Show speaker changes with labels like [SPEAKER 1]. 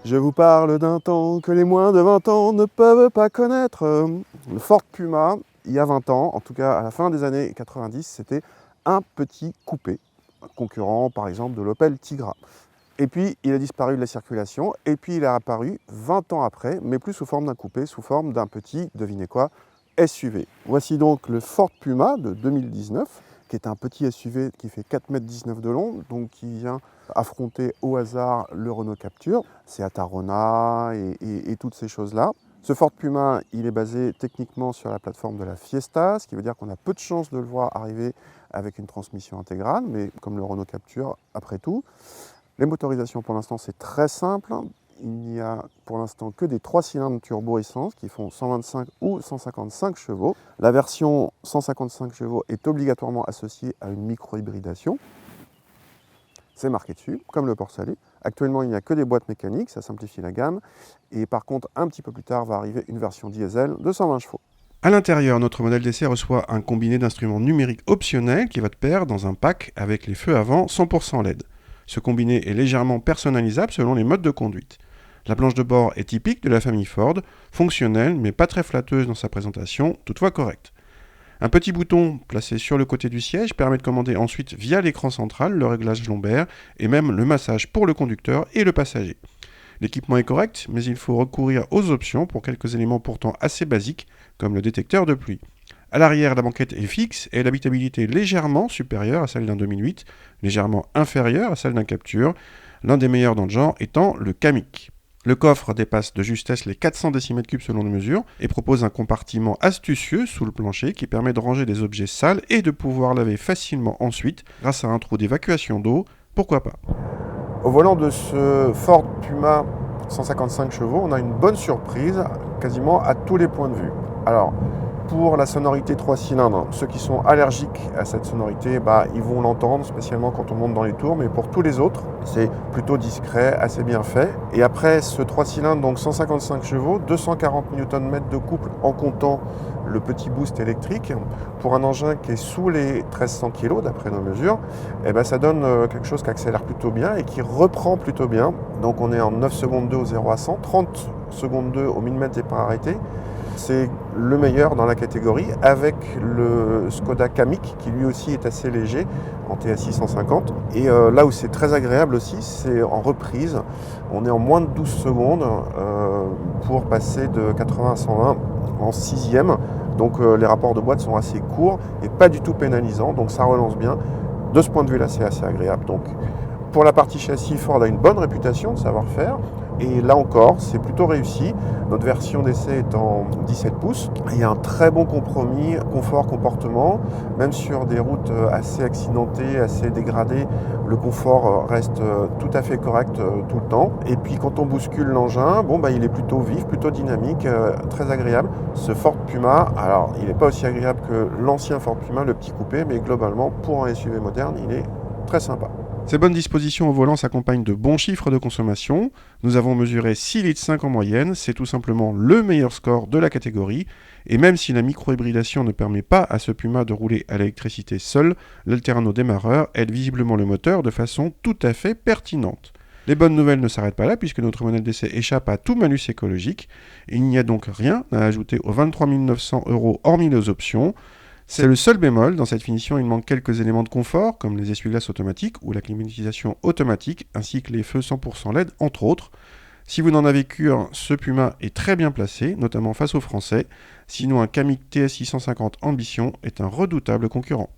[SPEAKER 1] Je vous parle d'un temps que les moins de 20 ans ne peuvent pas connaître. Le Ford Puma, il y a 20 ans, en tout cas à la fin des années 90, c'était un petit coupé, concurrent par exemple de l'Opel Tigra. Et puis il a disparu de la circulation, et puis il est apparu 20 ans après, mais plus sous forme d'un coupé, sous forme d'un petit, devinez quoi, SUV. Voici donc le Ford Puma de 2019, qui est un petit SUV qui fait 4,19 m de long, donc qui vient affronter au hasard le Renault Captur, Seat Arona et toutes ces choses-là. Ce Ford Puma, il est basé techniquement sur la plateforme de la Fiesta, ce qui veut dire qu'on a peu de chances de le voir arriver avec une transmission intégrale, mais comme le Renault Captur, après tout. Les motorisations, pour l'instant, c'est très simple. Il n'y a pour l'instant que des 3 cylindres turbo-essence qui font 125 ou 155 chevaux. La version 155 chevaux est obligatoirement associée à une micro-hybridation. C'est marqué dessus, comme le Port Salé. Actuellement, il n'y a que des boîtes mécaniques, ça simplifie la gamme. Et par contre, un petit peu plus tard, va arriver une version diesel de 120 chevaux.
[SPEAKER 2] À l'intérieur, notre modèle d'essai reçoit un combiné d'instruments numériques optionnels qui va de pair dans un pack avec les feux avant 100% LED. Ce combiné est légèrement personnalisable selon les modes de conduite. La planche de bord est typique de la famille Ford, fonctionnelle mais pas très flatteuse dans sa présentation, toutefois correcte. Un petit bouton placé sur le côté du siège permet de commander ensuite via l'écran central le réglage lombaire et même le massage pour le conducteur et le passager. L'équipement est correct, mais il faut recourir aux options pour quelques éléments pourtant assez basiques, comme le détecteur de pluie. À l'arrière, la banquette est fixe et l'habitabilité légèrement supérieure à celle d'un 2008, légèrement inférieure à celle d'un Captur, l'un des meilleurs dans le genre étant le Kamiq. Le coffre dépasse de justesse les 400 décimètres cubes selon les mesures et propose un compartiment astucieux sous le plancher qui permet de ranger des objets sales et de pouvoir laver facilement ensuite grâce à un trou d'évacuation d'eau, pourquoi pas.
[SPEAKER 1] Au volant de ce Ford Puma 155 chevaux, on a une bonne surprise quasiment à tous les points de vue. Alors, pour la sonorité 3 cylindres, ceux qui sont allergiques à cette sonorité, ils vont l'entendre, spécialement quand on monte dans les tours, mais pour tous les autres, c'est plutôt discret, assez bien fait. Et après ce 3 cylindres, donc 155 chevaux, 240 Nm de couple en comptant le petit boost électrique, pour un engin qui est sous les 1300 kg d'après nos mesures, ça donne quelque chose qui accélère plutôt bien et qui reprend plutôt bien. Donc on est en 9 secondes 2 au 0 à 100, 30 secondes 2 au 1000 mètres départ arrêté. C'est le meilleur dans la catégorie avec le Skoda Kamiq qui lui aussi est assez léger en TSI 150. Et là où c'est très agréable aussi, c'est en reprise. On est en moins de 12 secondes pour passer de 80 à 120 en 6e. Donc les rapports de boîte sont assez courts et pas du tout pénalisants. Donc ça relance bien. De ce point de vue-là, c'est assez agréable. Donc pour la partie châssis, Ford a une bonne réputation de savoir-faire. Et là encore, c'est plutôt réussi. Notre version d'essai est en 17 pouces. Il y a un très bon compromis confort-comportement. Même sur des routes assez accidentées, assez dégradées, le confort reste tout à fait correct tout le temps. Et puis quand on bouscule l'engin, il est plutôt vif, plutôt dynamique, très agréable. Ce Ford Puma, alors il n'est pas aussi agréable que l'ancien Ford Puma, le petit coupé, mais globalement, pour un SUV moderne, il est très sympa.
[SPEAKER 2] Ces bonnes dispositions au volant s'accompagnent de bons chiffres de consommation. Nous avons mesuré 6,5 litres en moyenne, c'est tout simplement le meilleur score de la catégorie. Et même si la micro-hybridation ne permet pas à ce Puma de rouler à l'électricité seul, l'alterno démarreur aide visiblement le moteur de façon tout à fait pertinente. Les bonnes nouvelles ne s'arrêtent pas là puisque notre modèle d'essai échappe à tout malus écologique. Il n'y a donc rien à ajouter aux 23 900 € hormis les options. C'est le seul bémol, dans cette finition il manque quelques éléments de confort comme les essuie-glaces automatiques ou la climatisation automatique ainsi que les feux 100% LED entre autres. Si vous n'en avez qu'un, ce Puma est très bien placé, notamment face aux Français, sinon un Kamiq TSI 150 Ambition est un redoutable concurrent.